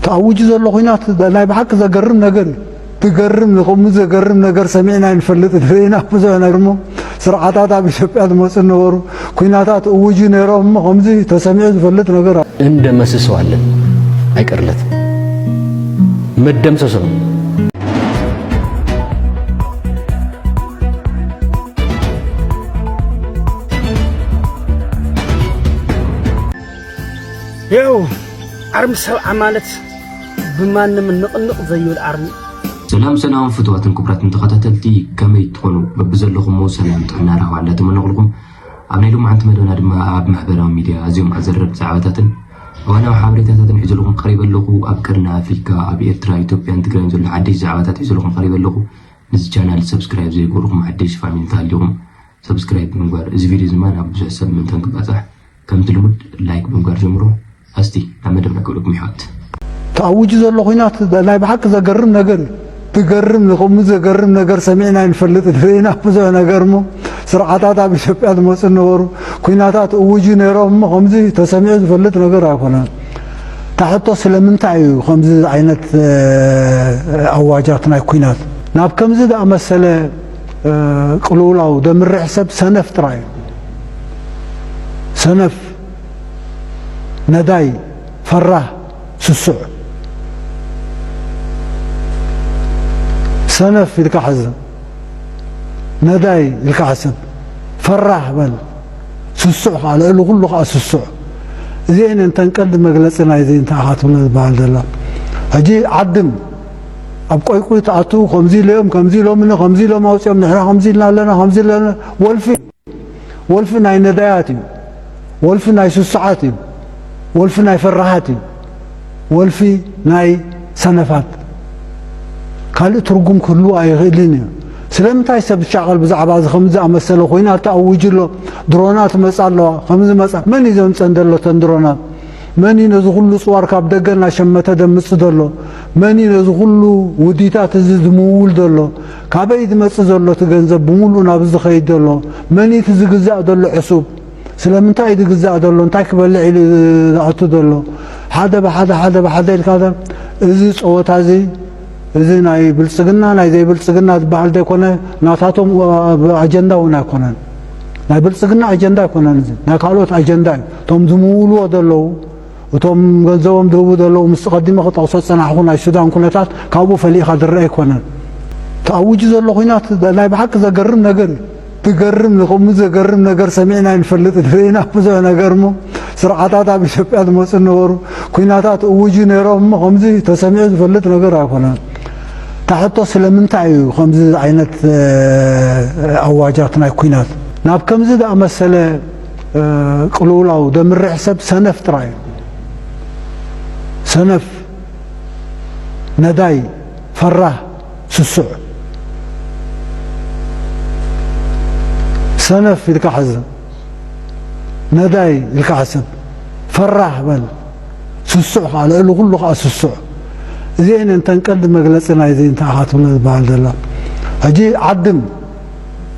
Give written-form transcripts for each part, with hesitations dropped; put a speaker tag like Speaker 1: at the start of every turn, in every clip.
Speaker 1: تأوج زلوا خينات لا بحق زجرم نجر تجرم نقوم زجرم نجر سمعنا نفلت فينا بزنا نرمو سرعات بشباب المصر نورو خينات أوج نرام خمسة تسمع فلت نجر
Speaker 2: عند مس سؤال أي كرلت مدم سسم
Speaker 3: يو عرم سبع عمالت بمان من نقنق زيو العرم
Speaker 4: سلام سلام فتواتن كبرات تخاتلتي كمي تكونوا ببزلكم مو سلام تحنا راهو على تمنقلكم عملوا مع انتمدونا دما اب محبراوي ميديا ازيوم ازرب ساعاتاتن وانا حبريتاتن حجلكم قريب لكم ابكرنا افريكا اب ارترا ايثيوبيا تግራይ ዘሎ حديث ساعاتات حجلكم قريب لكم نز channel سبسكرايب زي يقولكم حديث فاميلي تاليهم سبسكرايب بنغار እዚ ቪዲዮ زمان اب بزحسب من تنقبصح كم تلمد لايك بنغار جمرو أستي أمدم نقولك ميحات
Speaker 1: تأوج زلوا خينات لا بحق زجرم نجر تجرم نقوم زجرم نجر سمعنا نفلت فينا بزنا نجرمو سرعات بشباب المصر نورو خينات أوج نرام خمسة تسمع فلت نجر أكونا تحطوا سلمن تعيو خمسة عينت أواجاتنا خينات ناب كم زد أمثله قلولا ودمر حسب سنف تراي سنف نداي فراه سسع سنف في الكحزن نداي الكحزن فراه بل سسع على له كله سسع زين انت نقد مجلسنا زين تاخاتنا بعد الله اجي عدم ابقى يقول تعطوا 50 يوم 50 يوم من 50 يوم اوصيهم نحن 50 لنا 50 لنا ولف ناي نداياتي ولف ناي سسعاتي ولفي ناي فرحاتي ولفي ناي سنفات قال ترجم كله ايغلني سلامتاي سب شغل بزعبا خمسه امثله خوينا تاوج له درونات مصالو خمسه مص من يزون صندلو تندرونات من ينز كله صور كاب دغنا شمته دمص دلو من ينز كله وديتا تزمول دلو كابيد مص دلو تگنزب بمولو نابز خيد دلو من يتزغزا دلو عصب سلامتاي دغزا دلو انت كبلع اعطو دلو حدا بحدا الكذا ازي صوتا زي ازي ناي بلصغنا ناي زي بلصغنا بحال ده كونه ناتاتهم اجندا ونا كونه ناي بلصغنا اجندا كونه ناي قالوت اجندا توم زمولو دلو وتوم غزوم دوب دلو مستقدمه قطوسات صنعنا السودان كونتات كابو فليخ درئ كونه تاوج زلو خينات لا بحق زجرم نجر تجرم نقوم زجرم نجر سمعنا نفلت فينا بزنا نجرمو سرعات بشباب المصر نورو خينات أوج نرام خمسة تسمع فلت نجر أكونا تحطوا سلمن تعيو خمسة عينت أواجاتنا خينات ناب كم زد أمثله قلولا ودمر حسب سنف تراي سنف نداي فراه سسع سنف في الكحزن نداي الكحزن فراه بل سسع على له كله سسع زين انت نقد مجلسنا زين تاخاتنا بعد الله اجي عدم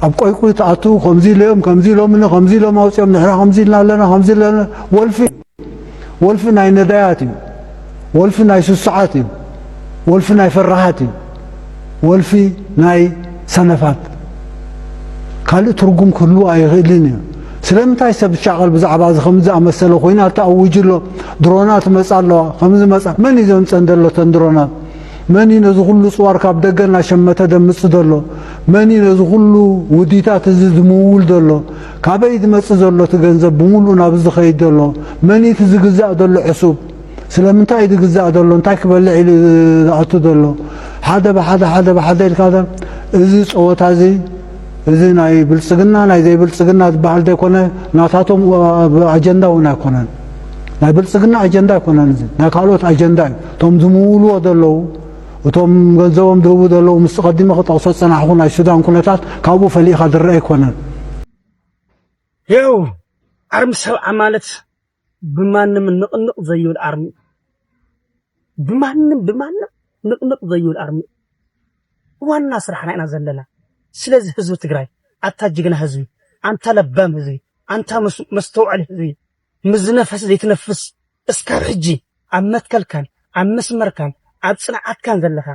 Speaker 1: ابقى يقول تعطوا 50 يوم 50 يوم من 50 يوم اوصيهم نحن 50 لنا 50 لنا ولفي ناي نداياتي ولفي ناي سسعاتي ولفي ناي فرحاتي ولفي ناي سنفات قال ترجم كله ايغلني سلامتاي سب شغل بزعبا خمسه امثله خوينا تاوج له درونات مصالو خمسه مص من يزون صندلو تندرونات من ينز كله صور كاب دغنا شمته دمص دلو من ينز كله وديتا تزمول دلو كابيد مص دلو تگنزب بمولو نابز خيد دلو من يتزغزا دلو عصب سلامتاي دغزا دلو انت كبلع اعطو دلو حدا بحدا الكذا ازي صوتا زي ازي ناي بلصغنا ناي زي بلصغنا بحال ده كونه ناتاتهم اجندا ونا كونه ناي بلصغنا اجندا كونه ناي قالوت اجندا توم زمولو دلو وتوم غزوم دوب دلو مستقدمه قطوسات صنعنا السودان كونتات كابو فليخ درئ كونه
Speaker 3: يو عرم سبع مالت بمان من نقنق زيو العرم بمان نقنق زيو العرم وانا سرحنا انا زلنا سلازي حزب تግራይ አታጅግና ህዝብ አንተ ለባም ህዝብ አንተ መስተውዓል ህዝብ مزنفس يتنفس اسكار حجي عمت كلكن ኣብ መስመርካን ኣብ ጽንዓትካን ዘለኻ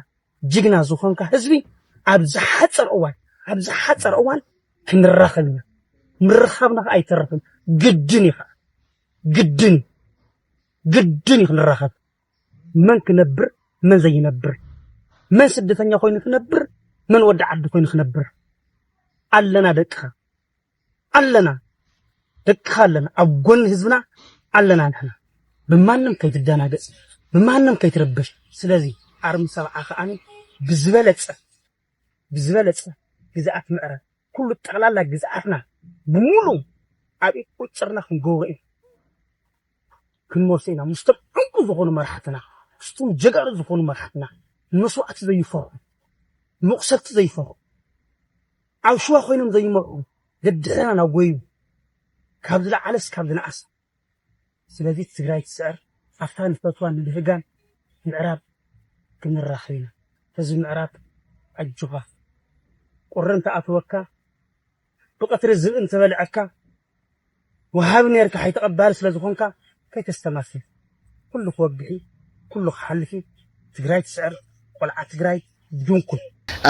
Speaker 3: ጅግና ዝኾንካ ህዝቢ ኣብ ዝሓፀር እዋን ክንራኸብና ምርኻብና ኣይተረፍን ግድን ኢኻ ግድን ክንራኸብ መን ክነብር መን ዘይነብር መን ስደተኛ ኮይኑ ክነብር መን ወዲ ዓዲ ኮይኑ ክነብር ኣለና ደቅኻ ኣለና ኣብ ጎኒ ህዝብና ኣለና ንሕና ብማንም ከይትደናገጽ ብማንም ከይትረበሽ ስለዚ ኣርሚ ሰብዓ ከኣኒ ብዝበለጸ ግዛኣት ምዕራብ ኩሉ ጠቕላላ ግዛኣትና ብሙሉ ኣብ ቁጽርና ክንገብሮ ኢና ክንመርሰና ምስቶም ዕንቁ ዝኾኑ መራሕትና ምስቶም ጀጋሩ ዝኾኑ መራሕትና መስዋዕቲ ዘይፈርሑ መቕሰፍቲ ዘይፈርሑ ኣብ ሸዋ ኮይኖም ዘይመርሑ ገድሕና ናብ ጎዩ ካብ ዝለዓለስ ካብ ዝነኣስ ስለዚ ትግራይ ትስዕር ኣፍታ ንፈትዋን ንልህጋን ምዕራብ ክንራኸብ ኢና ህዝቢ ምዕራብ ኣጁኻ ቁርን ተኣትወካ ብቐትሪ ዝብእን ተበልዐካ ወሃብ ነርካ ሓይተቐባሊ ስለ ዝኾንካ ከይተስተማስል ኩሉ ክወግሒ ኩሉ ክሓልፊ ትግራይ ትስዕር ቆልዓ ትግራይ ድንኩል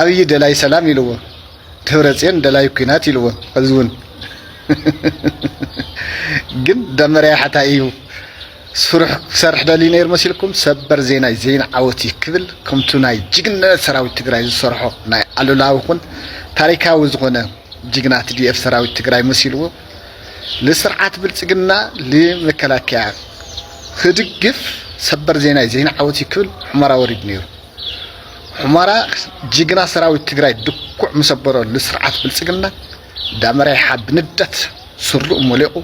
Speaker 5: ኣብይ ደላይ ሰላም ኢልዎ ደብረጽዮን ደላይ ኩናት ኢልዎ ህዝቡን ግን ደመርያ ሓታ እዩ ስሩሕ ክሰርሕ ደሊ ነይሩ መሲልኩም ሰበር ዜና ዓወት ይክብል ከምቱ ናይ ጅግንነት ሰራዊት ትግራይ ዝሰርሖ ናይ ኣሉላዊ ኩን ታሪካዊ ዝኾነ ጅግናት ዲኤፍ ሰራዊት ትግራይ መሲልዎ ለስርዓት ብልጽግና ለመከላከያ ክድግፍ ሰበር ዜና ዓወት ይክብል ሑመራ ወሪድ ነይሩ ሑመራ ጅግና ሰራዊት ትግራይ ድኩዕ መሰበሮ ለስርዓት ብልጽግና ዳመርያ ሓብ ንደት ስሩዕ ሞሊቁ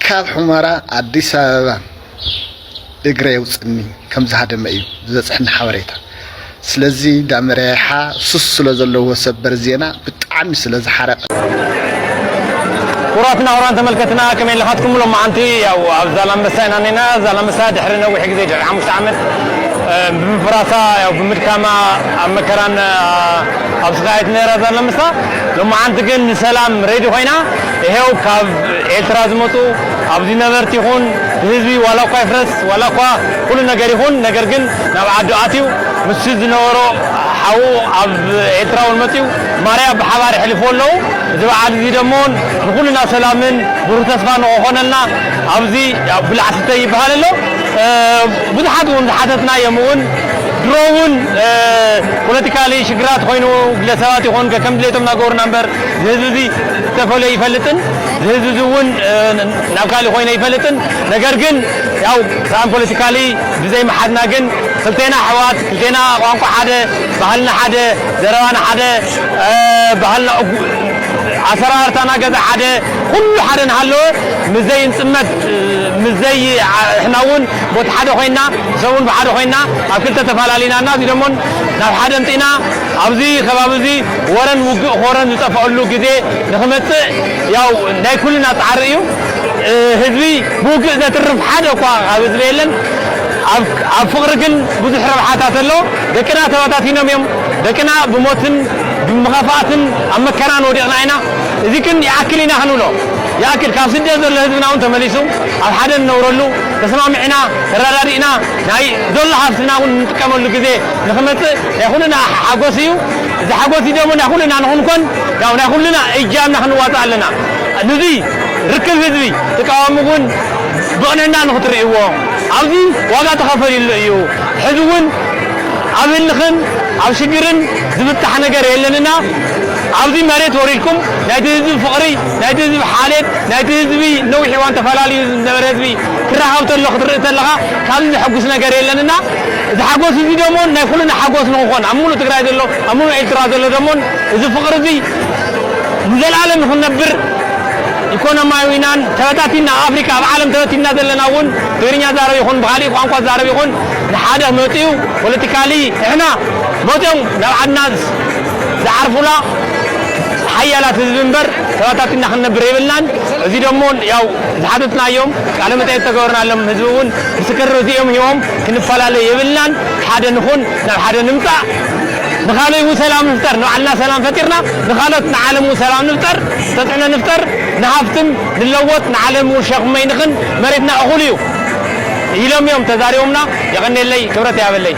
Speaker 5: ካብ ሑመራ ኣዲስ አበባ እግረ ይውጽኒ ከም ዝሃደመ እዩ ዘጽሕና ሓበሬታ ስለዚ ዳመርያ ሱስ ስለ ዘለዎ ሰበር ዜና ብጣዕሚ ስለ ዝሓረቀ
Speaker 6: ኩራትና ወራን ተመልከትና ከመይ ለኻትኩም ሎም ማዓንቲ ያው ኣብ ዛላምበሳ ኢና ነና ዛላምበሳ ድሕሪ ነዊሕ ግዜ ድሕሪ 5 ዓመት ብምፍራሳ ያው ብምድካማ ኣብ መከራን ኣብ ስቃይት ነራ ዛላምበሳ ሎም ማዓንቲ ግን ሰላም ሬዲ ኮይና ይሄው ካብ ኤርትራ ዝመጡ ኣብዚ ነበርቲ ይኹን ህዝቢ ዋላ እኳ ይፍረስ ዋላ እኳ ኩሉ ነገር ይኹን ነገር ግን ናብ ዓዲ ኣትዩ ምስ ዝነበሮ ሓው ኣብ ኤርትራ እውን መፅዩ ማርያ ብሓባር ይሕልፉ ኣለዉ እዚ በዓል እዚ ደሞ ንኩልና ሰላምን ብሩህ ተስፋ ንኾነልና ኣብዚ ብልዓስተ ይበሃል ኣሎ ብዙሓት እውን ዝሓተትናዮም እውን ድሮውን ፖለቲካሊ ሽግራት ኮይኑ ግለሰባት ይኹን ከም ድሌቶም ናገሩና እምበር ዝህዝቢ እዚ ዝተፈለየ ይፈልጥን ዝህዝቢ እውን ናብ ካሊእ ኮይኑ ይፈልጥን ነገር ግን ያው ሳም ፖለቲካሊ ብዘይ መሓዝና ግን ክልቴና ኣሕዋት ክልቴና ቋንቋ ሓደ ባህልና ሓደ ዘረባና ሓደ ባህልና ኣሰራርታና ገዛ ሓደ ኩሉ ሓደ ንሃለወ ምዘይ እንፅመት ምዘይ እሕና እውን ቦታ ሓደ ኮይና ሰውን ብሓደ ኮይና ኣብ ክልተ ተፈላለዩናና እዚ ደሞ ናብ ሓደ ምጢና ኣብዚ ከባቢ እዚ ወረን ውግእ ኮረን ዝጠፍዐሉ ግዜ ንኽመፅእ ያው ናይ ኩልና ፃዕሪ እዩ ህዝቢ ብውግእ ዘትርፍ ሓደ እኳ ኣብ ህዝቢ የለን ኣብ ፍቅሪ ግን ብዙሕ ረብሓታት ኣሎ ደቅና ተበታቲኖም እዮም ደቅና ብሞትን ብምኽፋትን ኣብ መከራን ወዲቕና ኢና እዚ ግን ይኣክል ኢና ክንብሎ ይኣክል ካብ ስደት ዘሎ ህዝብና እውን ተመሊሱ ኣብ ሓደ ንነብረሉ ተሰማሚዕና ተረዳዲእና ናይ ዘሎ ሃብትና እውን ንጥቀመሉ ግዜ ንኽመፅእ ናይ ኩልና ሓጎስ እዩ እዚ ሓጎስ ደሞ ናይ ኩልና ንኹንኮን ያው ናይ ኩልና እጃምና ክንዋፅእ ኣለና ነዚ ርክብ ህዝቢ ተቃዋሚ እውን ብቕንዕና ንኽትርእይዎ ኣብዚ ዋጋ ተኸፈሉሉ እዩ ሕዚ እውን ኣብ ህልኽን ኣብ ሽግርን ዝብታሕ ነገር የለንና ኣብዚ መሬት ወሪድኩም ናይቲ ህዝቢ ፍቕሪ ናይቲ ህዝቢ ሓሌት ናይቲ ህዝቢ ነዊሕ እዋን ተፈላለዩ ዝነበረ ህዝቢ ክራኸብ ተሎ ክትርኢ ተለኻ ካልእ ዝሐጉስ ነገር የለንና እዚ ሓጎስ እዚ ደሞ ናይ ኩልና ሓጎስ ንኽኾን ኣብ ሙሉእ ትግራይ ዘሎ ኣብ ሙሉእ ኤርትራ ዘሎ ደሞ እዚ ፍቕሪ እዚ ንዘለኣለም ንኽነብር ኢኮኖሚያዊናን ተበታቲና ኣፍሪካ ኣብ ዓለም ተበቲና ዘለና እውን ትግርኛ ዛረብ ይኹን ብኻሊእ ቋንቋ ዛረብ ይኹን ንሓደ መፅኡ ፖለቲካሊ እሕና መፅኦም ናብ ዓድና ዝዓርፉላ ሓያላት ህዝቢ እምበር ተበታቲና ክንነብር የብልናን እዚ ደሞ ያው ዝሓተትናዮም ቃለ መጠይቅ ተገበርናሎም ህዝቢ እውን ምስክር እዚኦም ሂቦም ክንፈላለዩ የብልናን ሓደ ንኹን ናብ ሓደ ንምፃእ ንኻልእ ሰላም ንፍጠር ንባዕልና ሰላም ፈጢርና ንኻልኦት ንዓለም ሰላም ንፍጠር ተፅዕኖ ንፍጠር ንሃብትም ንለወጥ ንዓለም ሸኽመ ይንኽን መሬትና እኹል እዩ إلهم يوم تزاريومنا يغني لي كبرت يا بلي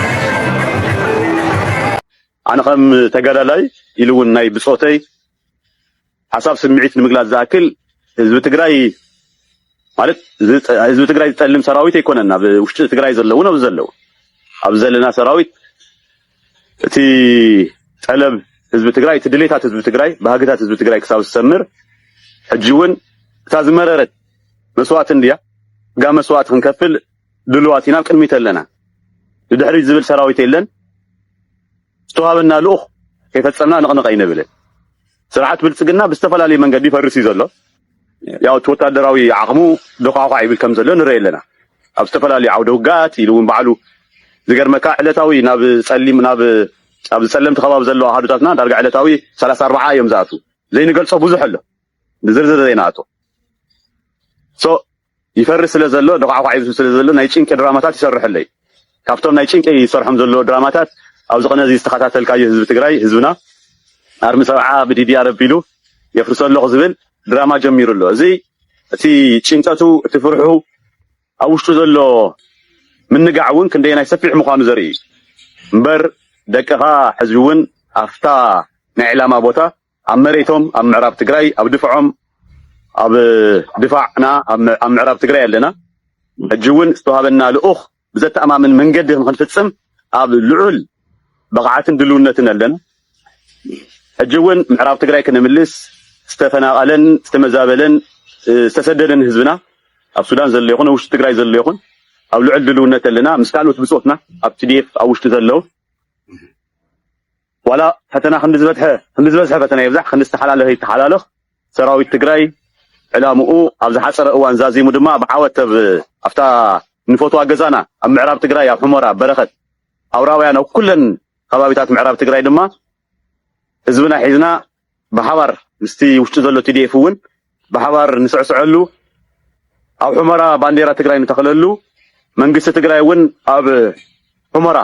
Speaker 7: أنا خم تجارة لي يلون ناي بصوتي حسب سمعت نمجلات ذاكل حزب تجراي ማለት ህዝብ ትግራይ ተጠልም ሰራዊት ይኮነና ውሽጥ ትግራይ ዘለው ነው ዘለው አብዘለና ሰራዊት እቲ ጠለብ ህዝብ ትግራይ ትድሌታት ህዝብ ትግራይ ባህግታት ህዝብ ትግራይ ክሳብ ሰምር ሕጂውን ታዝመረረት መስዋዕት እንዲያ ጋ መስዋዕት ክንከፍል ድልዋቲና ቅድሚት ኣለና ድሕሪ ዝብል ሰራዊት የለን ዝተዋበና ልኡኽ ከይፈጸምና ንቕንቕ ይነብለ ስርዓት ብልጽግና ብዝተፈላለየ መንገዲ ይፈርስ እዩ ዘሎ ያው ወታደራዊ አቅሙ ደቋቋ ይብል ከም ዘሎ ንርኢ ኣለና ኣብ ዝተፈላለዩ ዓውደ ውጋት ኢሉውን በዓሉ ዝገርመካ ዕለታዊ ናብ ጸሊም ናብ ኣብ ጸለምቲ ከባቢ ዘሎ ኣሃዱታትና ዳርጋ ዕለታዊ 34 እዮም ዝኣቱ ዘይንገልጾ ብዙሕ ኣሎ ንዝርዝር ዘይናኣቶ ይፈርስ ስለ ዘሎ ደቋቋ ይብል ስለ ዘሎ ናይ ጭንቂ ድራማታት ይሰርሕለይ ካብቶም ናይ ጭንቂ ይሰርሖም ዘሎ ድራማታት ኣብ ዝቕነዚ ዝተኸታተልካዮ ህዝቢ ትግራይ ህዝብና ኣርሚ ሰብዓ ብዲድያ ረቢሉ የፍርሰለኹ ዝብል ድራማ ጀሚሩሎ እዚ እቲ ጭንቀቱ እቲ ፍርሑ ኣብ ውሽጡ ዘሎ ምንጋዕውን ክንደይ ሰፊሕ ምዃኑ ዘርኢ እምበር ደቅኻ ሕዝቢውን ኣፍታ ናይ ዕላማ ቦታ ኣብ መሬቶም ኣብ ምዕራብ ትግራይ ኣብ ድፍዖም ኣብ ድፋዕና ኣብ ምዕራብ ትግራይ ኣለና ሕጂውን ዝተዋሃበና ልኡኽ ብዘተኣማምን መንገዲ ክንፍጽም ኣብ ልዑል ብቕዓትን ድልውነትን ኣለና ሕጂውን ምዕራብ ትግራይ ክንምልስ ዝተፈናቀለን ዝተመዛበለን ዝተሰደደን ህዝብና ኣብ ሱዳን ዘሎ ይኹን ውሽጢ ትግራይ ዘሎ ይኹን ኣብ ልዑል ድልውነት ኣለና ምስ ካልኦት ብጾትና ኣብ TDF ኣብ ውሽጢ ዘለው ዋላ ፈተና ክንዝበዝሐ ፈተና ይብዛሕ ክንስተሓላለኽ ይተሓላለኽ ሰራዊት ትግራይ ዕላምኡ ኣብ ዝሓፀረ እዋን ዛዚሙ ድማ ብዓወት ኣፍታ ንፎቶ ገዛና ኣብ ምዕራብ ትግራይ ኣብ ሕሞራ በረኸት ኣውራውያን ኣብ ኩለን ከባቢታት ምዕራብ ትግራይ ድማ ህዝብና ሒዝና ብሓባር ምስቲ ውሽጢ ዘሎ TDF እውን ብሓባር ንስዕስዐሉ ኣብ ሕሞራ ባንዴራ ትግራይ ንተኽለሉ መንግስቲ ትግራይ እውን ኣብ ሕሞራ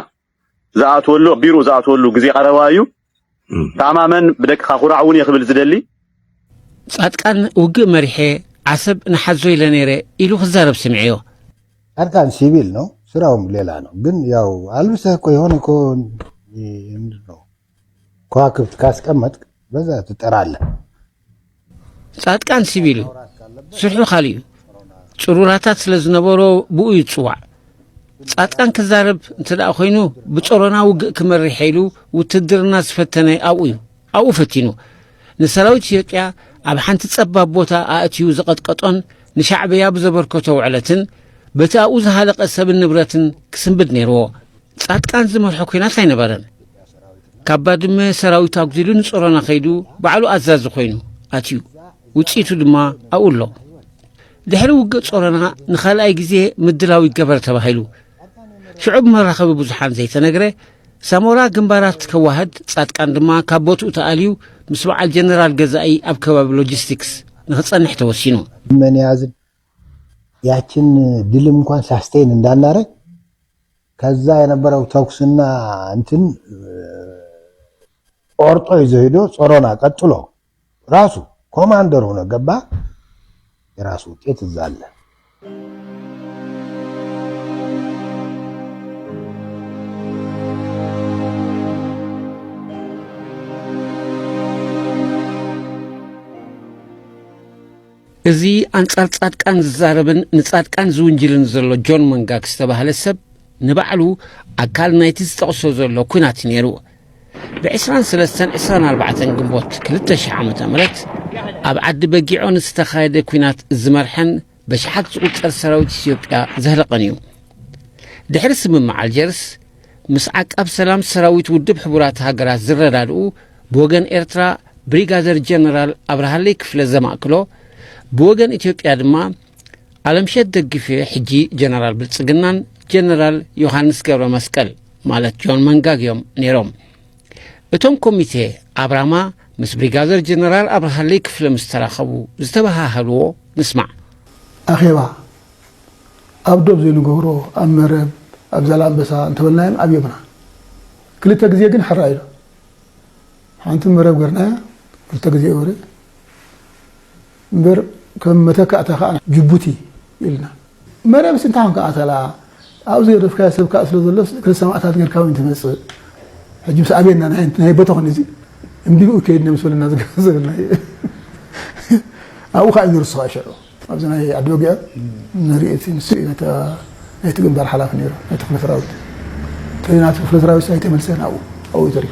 Speaker 7: ዝኣትወሉ ቢሮ ዝኣትወሉ ግዜ ቀረባ እዩ ተኣማመን ብደቅኻ ኩራዕ እውን የኽብል ዝደሊ
Speaker 8: ጻድቃን ውግእ መሪሐ ዓሰብ ንሓዞ ኢለ ነይረ ኢሉ ክዛረብ ስምዕዮ
Speaker 9: ጻድቃን ሲቪል ነው ስራውም ሌላ ነው ግን ያው አልብሰህ እኮ የሆነ እኮ ነው ከዋክብት ካስቀመጥክ በዛ ትጠራለህ
Speaker 8: ጻድቃን ሲቪል ስርሑ ካሊዩ ጽሩራታት ስለ ዝነበሮ ብኡ ይጽዋዕ ጻድቃን ክዛረብ እንትዳ ኮይኑ ብጾሮና ውግእ ክመሪሕ ኢሉ ውትድርና ዝፈተነ ኣብኡ ፈቲኑ ንሰራዊት ኢትዮጵያ ኣብ ሓንቲ ጸባብ ቦታ ኣእትዩ ዝቐጥቀጦን ንሻዕብያ ብዘበርከቶ ውዕለትን በቲ ኣብኡ ዝሃለቐ ሰብን ንብረትን ክስንብድ ነይርዎ ጻድቃን ዝመርሖ ኩናት ኣይነበረን ካብ ባድመ ሰራዊት ኣጉዚሉ ንጾሮና ኸይዱ ባዕሉ ኣዛዚ ኮይኑ ኣትዩ ውፅኢቱ ድማ ኣብኡ ኣሎ ድሕሪ ውግእ ጾሮና ንኻልኣይ ግዜ ምድላው ይገበር ተባሂሉ ሽዑብ መራኸቢ ብዙሓን ዘይተነግረ ሳሞራ ግንባራት ከዋህድ ጻድቃን ድማ ካብ ቦትኡ ተኣልዩ ምስ በዓል ጀነራል ገዛኢ ኣብ ከባቢ ሎጂስቲክስ ንኽጸንሕ ተወሲኑ
Speaker 9: ምን ያዝን ያችን ድልም እንኳን ሳስቴን እንዳናረግ ከዛ የነበረው ተኩስና እንትን ቆርጦ ይዞ ሄዶ ጾሮና ቀጥሎ ራሱ ኮማንደር ሆነ ገባ የራሱ ውጤት እዛ አለ
Speaker 8: እዚ አንጻር ጻድቃን ዝዛረብን ንጻድቃን ዝውንጅልን ዘሎ ጆን መንጋግ ዝተባህለ ሰብ ንባዕሉ ኣካል ናይቲ ዝጠቕሶ ዘሎ ኩናት ነይሩ ብ23-24 ግንቦት 2000 ዓመተ ምህረት ኣብ ዓዲ በጊዖን ዝተኻየደ ኩናት ዝመርሐን በሽሓት ዝቁጠር ሰራዊት ኢትዮጵያ ዘህለቐን እዩ ድሕሪ ስምምዕ አልጀርስ ምስ ዓቃብ ሰላም ሰራዊት ውድብ ሕቡራት ሃገራት ዝረዳድኡ ብወገን ኤርትራ ብሪጋደር ጀነራል ኣብርሃለይ ክፍለ ዘማእክሎ بوغن إثيوبيا دما علمشت دقفي حجي جنرال بلصقنان جنرال يوحانس ገብረ መስቀል ማለት ጆን መንጋግ يوم نيروم اتوم كوميتي ابراما مس بريغادر جنرال ابراهالي كفل مستراخبو زتباهالو نسمع
Speaker 10: اخيبا ابدو زي نغورو امرب ابزالام بسا انتبلنايم ابيبنا كلتا غزي ግን حرايل حانت مرب غرنا كلتا غزي اوري بر كم متى كأتها جبوتي إلنا مرة بس انتهى كأتلا أو زي رفكا سبكا أصل ذلص كل سماعات غير كاوين تمس حجم سأبينا نهاية بتاخذ نزي مديو كيدنا مسؤول الناس كذا أو خاين يرصوا عشرة أبزنا هي عدوجة نريت نسوي متى نتجمع بالحلاف نيرة نتخلف راوت ترينات خلف راوت سايت ملسنا أو يتري